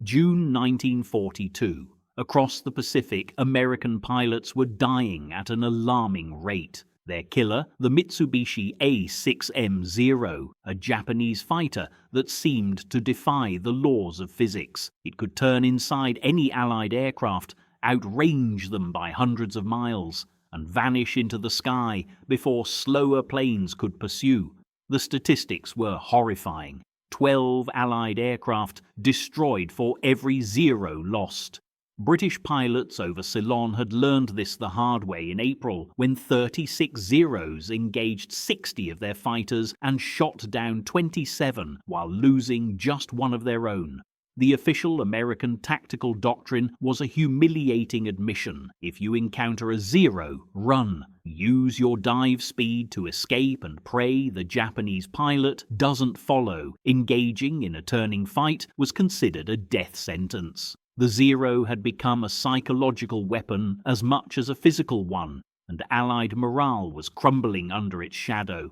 June 1942. Across the Pacific, American pilots were dying at an alarming rate. Their killer, the Mitsubishi A6M Zero, a Japanese fighter that seemed to defy the laws of physics. It could turn inside any Allied aircraft, outrange them by hundreds of miles, and vanish into the sky before slower planes could pursue. The statistics were horrifying. 12 Allied aircraft destroyed for every Zero lost. British pilots over Ceylon had learned this the hard way in April, when 36 Zeros engaged 60 of their fighters and shot down 27 while losing just one of their own. The official American tactical doctrine was a humiliating admission. If you encounter a Zero, run. Use your dive speed to escape and pray the Japanese pilot doesn't follow. Engaging in a turning fight was considered a death sentence. The Zero had become a psychological weapon as much as a physical one, and Allied morale was crumbling under its shadow.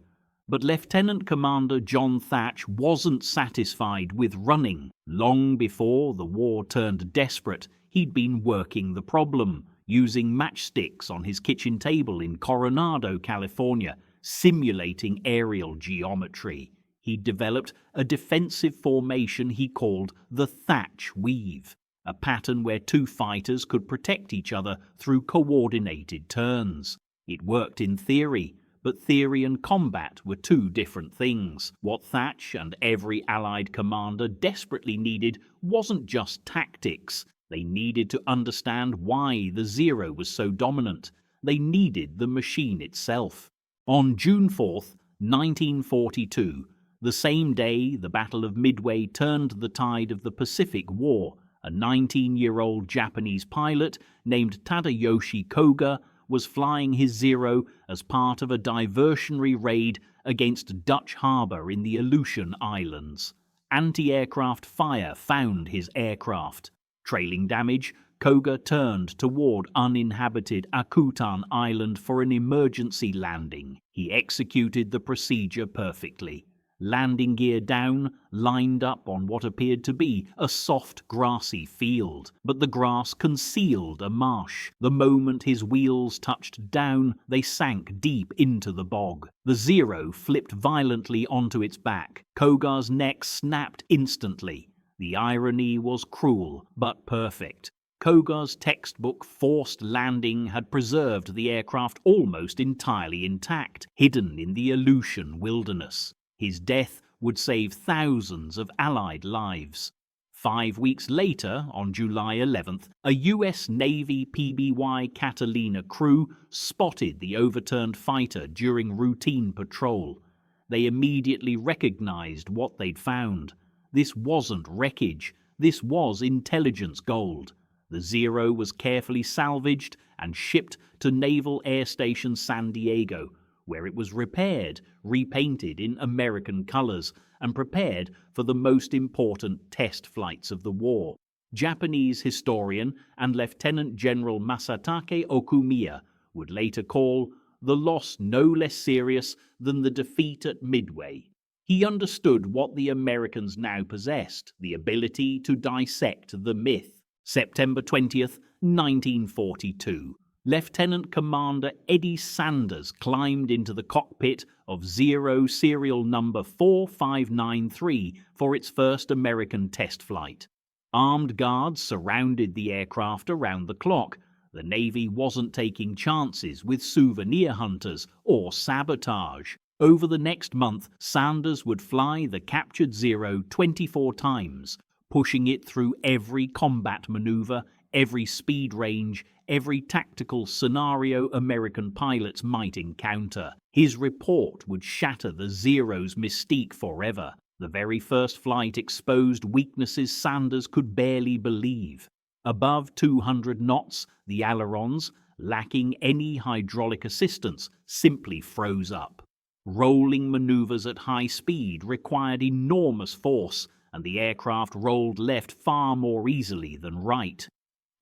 But Lieutenant Commander John Thatch wasn't satisfied with running. Long before the war turned desperate, he'd been working the problem, using matchsticks on his kitchen table in Coronado, California, simulating aerial geometry. He'd developed a defensive formation he called the Thatch Weave, a pattern where two fighters could protect each other through coordinated turns. It worked in theory, but theory and combat were two different things. What Thatch and every Allied commander desperately needed wasn't just tactics. They needed to understand why the Zero was so dominant. They needed the machine itself. On June 4th, 1942, the same day the Battle of Midway turned the tide of the Pacific War, a 19-year-old Japanese pilot named Tadayoshi Koga was flying his Zero as part of a diversionary raid against Dutch Harbour in the Aleutian Islands. Anti-aircraft fire found his aircraft. Trailing damage, Koga turned toward uninhabited Akutan Island for an emergency landing. He executed the procedure perfectly. Landing gear down, lined up on what appeared to be a soft, grassy field. But the grass concealed a marsh. The moment his wheels touched down, they sank deep into the bog. The Zero flipped violently onto its back. Koga's neck snapped instantly. The irony was cruel, but perfect. Koga's textbook forced landing had preserved the aircraft almost entirely intact, hidden in the Aleutian wilderness. His death would save thousands of Allied lives. 5 weeks later, on July 11th, a US Navy PBY Catalina crew spotted the overturned fighter during routine patrol. They immediately recognized what they'd found. This wasn't wreckage, this was intelligence gold. The Zero was carefully salvaged and shipped to Naval Air Station San Diego, where it was repaired, repainted in American colors, and prepared for the most important test flights of the war. Japanese historian and Lieutenant General Masatake Okumiya would later call the loss no less serious than the defeat at Midway. He understood what the Americans now possessed, the ability to dissect the myth. September 20th, 1942. Lieutenant Commander Eddie Sanders climbed into the cockpit of Zero serial number 4593 for its first American test flight. Armed guards surrounded the aircraft around the clock. The Navy wasn't taking chances with souvenir hunters or sabotage. Over the next month, Sanders would fly the captured Zero 24 times, pushing it through every combat maneuver, every speed range, every tactical scenario American pilots might encounter. His report would shatter the Zero's mystique forever. The very first flight exposed weaknesses Sanders could barely believe. Above 200 knots, the ailerons, lacking any hydraulic assistance, simply froze up. Rolling maneuvers at high speed required enormous force, and the aircraft rolled left far more easily than right.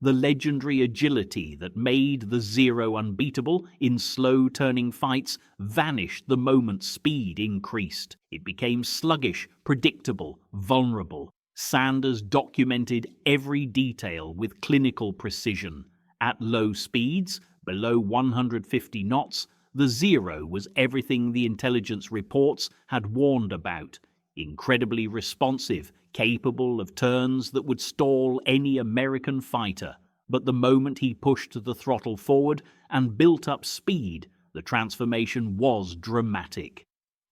The legendary agility that made the Zero unbeatable in slow-turning fights vanished the moment speed increased. It became sluggish, predictable, vulnerable. Sanders documented every detail with clinical precision. At low speeds, below 150 knots, the Zero was everything the intelligence reports had warned about. Incredibly responsive, capable of turns that would stall any American fighter. But the moment he pushed the throttle forward and built up speed, the transformation was dramatic.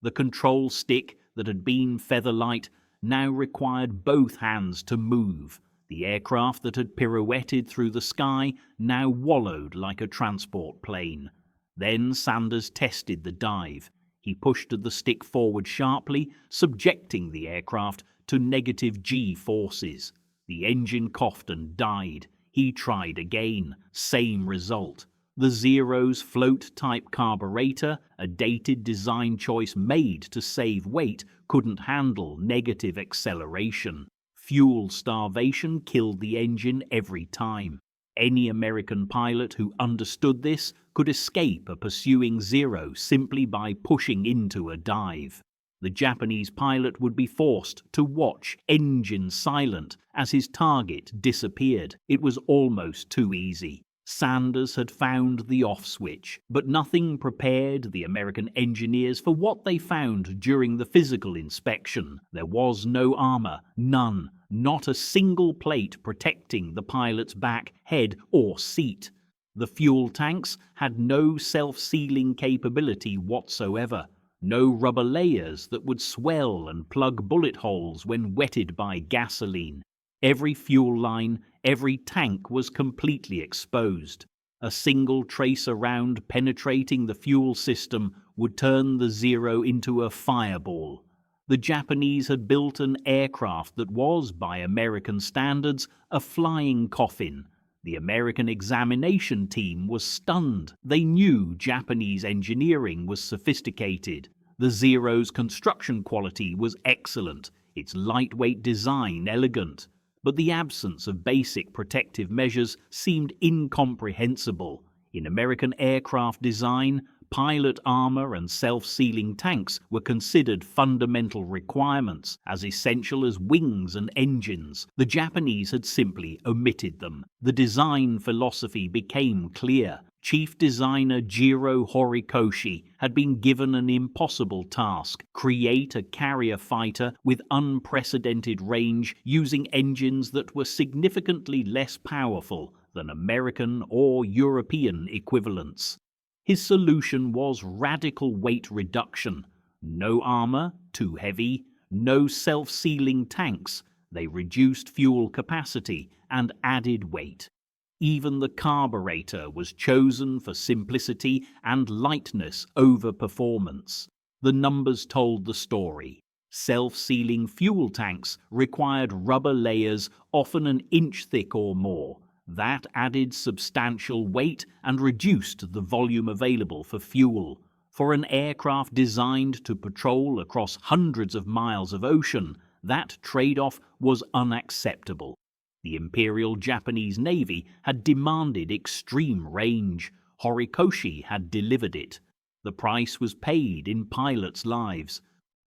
The control stick that had been feather-light now required both hands to move. The aircraft that had pirouetted through the sky now wallowed like a transport plane. Then Sanders tested the dive. He pushed the stick forward sharply, subjecting the aircraft to negative G forces. The engine coughed and died. He tried again. Same result. The Zero's float-type carburetor, a dated design choice made to save weight, couldn't handle negative acceleration. Fuel starvation killed the engine every time. Any American pilot who understood this could escape a pursuing Zero simply by pushing into a dive. The Japanese pilot would be forced to watch, engine silent, as his target disappeared. It was almost too easy. Sanders had found the off switch, but nothing prepared the American engineers for what they found during the physical inspection. There was no armor, none, not a single plate protecting the pilot's back, head, or seat. The fuel tanks had no self-sealing capability whatsoever. No rubber layers that would swell and plug bullet holes when wetted by gasoline. Every fuel line, every tank was completely exposed. A single tracer round penetrating the fuel system would turn the Zero into a fireball. The Japanese had built an aircraft that was, by American standards, a flying coffin. The American examination team was stunned. They knew Japanese engineering was sophisticated. The Zero's construction quality was excellent, its lightweight design elegant. But the absence of basic protective measures seemed incomprehensible. In American aircraft design, pilot armor and self-sealing tanks were considered fundamental requirements, as essential as wings and engines. The Japanese had simply omitted them. The design philosophy became clear. Chief designer Jiro Horikoshi had been given an impossible task: create a carrier fighter with unprecedented range using engines that were significantly less powerful than American or European equivalents. His solution was radical weight reduction. No armor, too heavy, no self-sealing tanks. They reduced fuel capacity and added weight. Even the carburetor was chosen for simplicity and lightness over performance. The numbers told the story. Self-sealing fuel tanks required rubber layers often an inch thick or more. That added substantial weight and reduced the volume available for fuel. For an aircraft designed to patrol across hundreds of miles of ocean, that trade-off was unacceptable. The Imperial Japanese Navy had demanded extreme range. Horikoshi had delivered it. The price was paid in pilots' lives.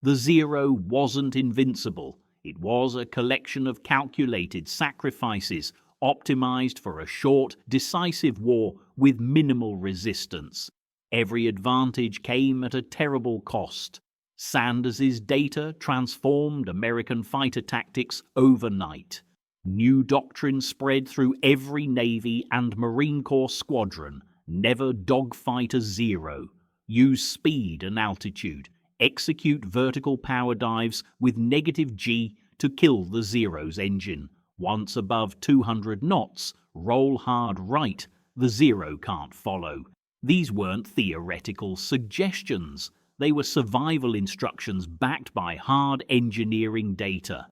The Zero wasn't invincible. It was a collection of calculated sacrifices, optimized for a short, decisive war with minimal resistance. Every advantage came at a terrible cost. Sanders's data transformed American fighter tactics overnight. New doctrine spread through every Navy and Marine Corps squadron. Never dogfight a Zero. Use speed and altitude. Execute vertical power dives with negative G to kill the Zero's engine. Once above 200 knots, roll hard right. The Zero can't follow. These weren't theoretical suggestions. They were survival instructions backed by hard engineering data.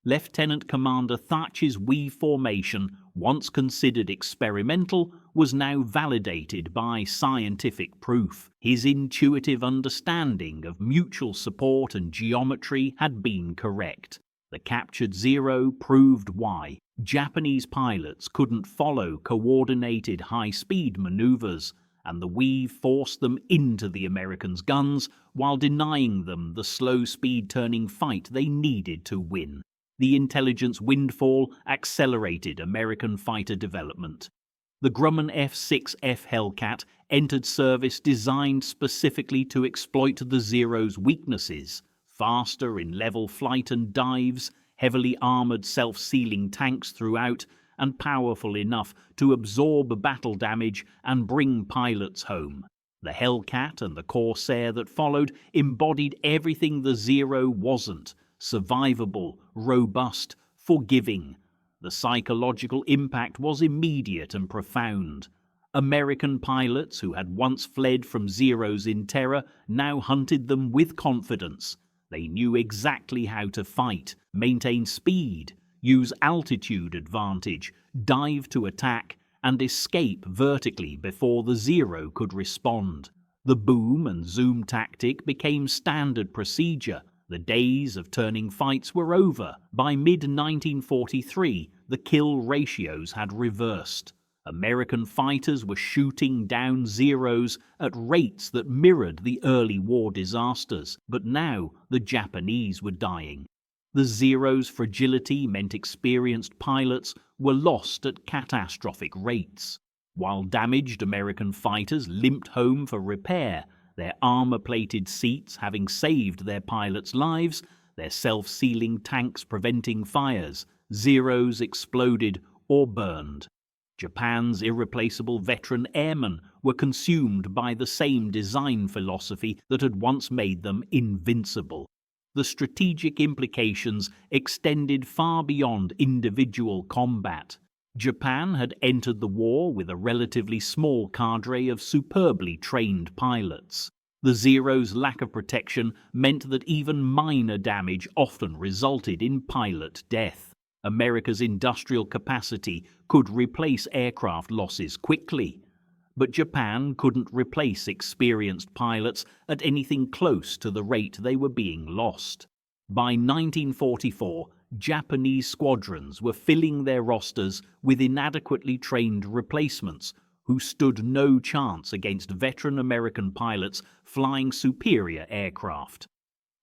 Lieutenant Commander Thatcher's V formation, once considered experimental, was now validated by scientific proof. His intuitive understanding of mutual support and geometry had been correct. The captured Zero proved why. Japanese pilots couldn't follow coordinated high-speed maneuvers, and the weave forced them into the Americans' guns while denying them the slow-speed turning fight they needed to win. The intelligence windfall accelerated American fighter development. The Grumman F-6F Hellcat entered service designed specifically to exploit the Zero's weaknesses: faster in level flight and dives, heavily armored self-sealing tanks throughout, and powerful enough to absorb battle damage and bring pilots home. The Hellcat and the Corsair that followed embodied everything the Zero wasn't: survivable, robust, forgiving. The psychological impact was immediate and profound. American pilots who had once fled from Zeros in terror now hunted them with confidence. They knew exactly how to fight, maintain speed, use altitude advantage, dive to attack, and escape vertically before the Zero could respond. The boom and zoom tactic became standard procedure. The days of turning fights were over. By mid-1943, the kill ratios had reversed. American fighters were shooting down Zeros at rates that mirrored the early war disasters, but now the Japanese were dying. The Zero's fragility meant experienced pilots were lost at catastrophic rates. While damaged American fighters limped home for repair, their armor-plated seats having saved their pilots' lives, their self-sealing tanks preventing fires, Zeros exploded or burned. Japan's irreplaceable veteran airmen were consumed by the same design philosophy that had once made them invincible. The strategic implications extended far beyond individual combat. Japan had entered the war with a relatively small cadre of superbly trained pilots. The Zero's lack of protection meant that even minor damage often resulted in pilot death. America's industrial capacity could replace aircraft losses quickly, but Japan couldn't replace experienced pilots at anything close to the rate they were being lost. By 1944, Japanese squadrons were filling their rosters with inadequately trained replacements who stood no chance against veteran American pilots flying superior aircraft.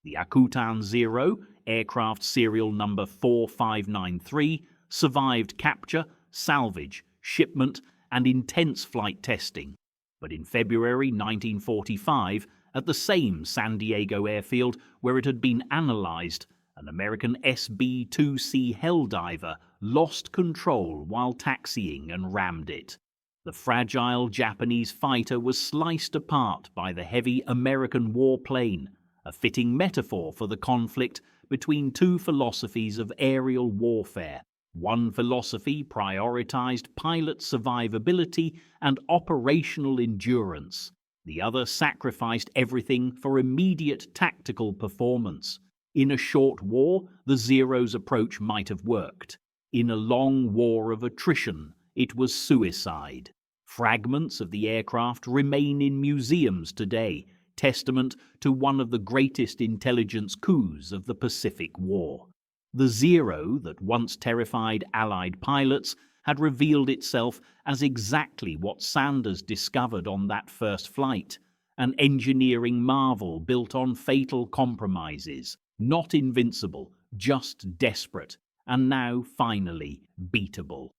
The Akutan Zero, aircraft serial number 4593, survived capture, salvage, shipment, and intense flight testing. But in February 1945, at the same San Diego airfield where it had been analyzed, an American SB-2C Helldiver lost control while taxiing and rammed it. The fragile Japanese fighter was sliced apart by the heavy American warplane, a fitting metaphor for the conflict between two philosophies of aerial warfare. One philosophy prioritized pilot survivability and operational endurance. The other sacrificed everything for immediate tactical performance. In a short war, the Zero's approach might have worked. In a long war of attrition, it was suicide. Fragments of the aircraft remain in museums today, testament to one of the greatest intelligence coups of the Pacific War. The Zero that once terrified Allied pilots had revealed itself as exactly what Sanders discovered on that first flight, an engineering marvel built on fatal compromises, not invincible, just desperate, and now finally beatable.